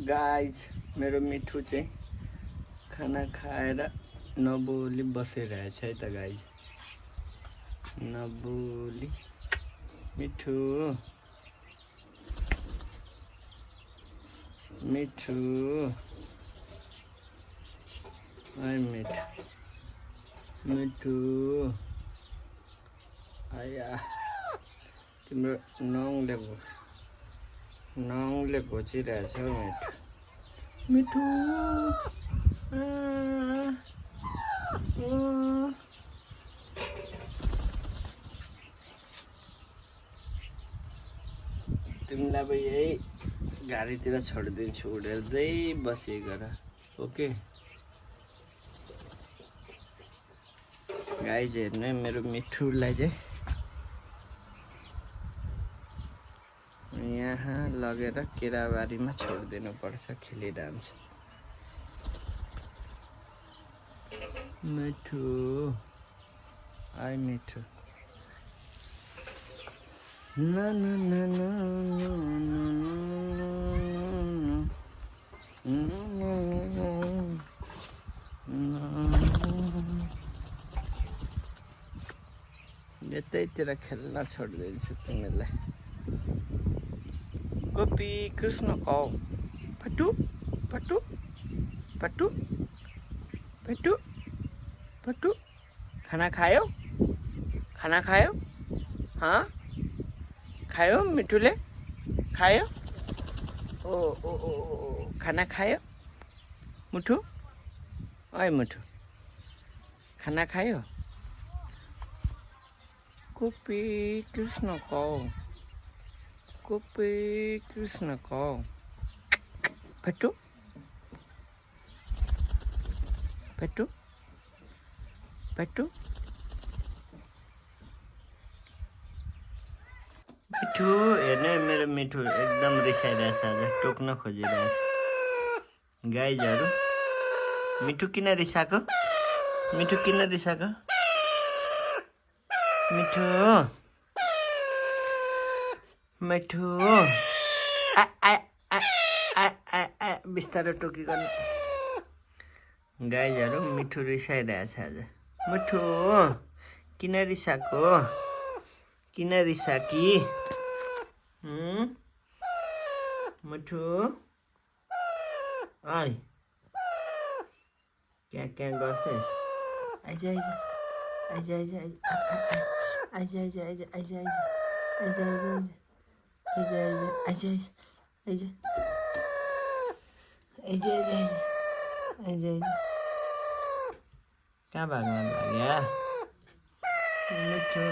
Guys मेरो मिठू चाहिँ खाना खाएर नबोली बसिरहेछ है त गाइज। नबोली मिठू मिठू आई मिठू मिठू आया तिम्रो नङले घोचिरहेछ हौ मिठू तिमीलाई अब यही गाडीतिर छोडिदिन्छु उडेर्दै बसी गर ओके गाइज हेर्नु है मेरो मिठुलाई चाहिँ यहाँ लगेर केराबारीमा छोडिदिनु पर्छ खेलिरहन्छ मिठू आई मिठू ना ना ना ना यतैतिर खेल्न छोडिदिन्छु तिमीलाई गोपी कृष्ण कौ पटु पटु पटु पटु पटु खाना खायो हाँ खायो मिठूले खायो ओ ओ ओ ओ खाना खायो मुठू ओए मुठू खाना खायो गोपी कृष्ण कौ गोपी कृष्ण कौ पटु पटु पटु मिठू हेर्नु मेरो मिठू एकदम रिसाइरहेछ आज टोक्न खोजिरहेछ गाइजहरू मिठू किन रिसाएको मिठू किन रिसाएको मिठू मिठू बिस्तारो टोकी गर्नु गाइजहरू मिठू रिसाइरहेछ आज मिठू किन रिसाएको किन रिसाकी मिठू आई क्या गर्छ आइज आइज आइज आइज आइज आइज आइज आइज आइज आइज आइज आइज आइज आइज आइज आइज कहाँ भाग्न लाग्यो मिठू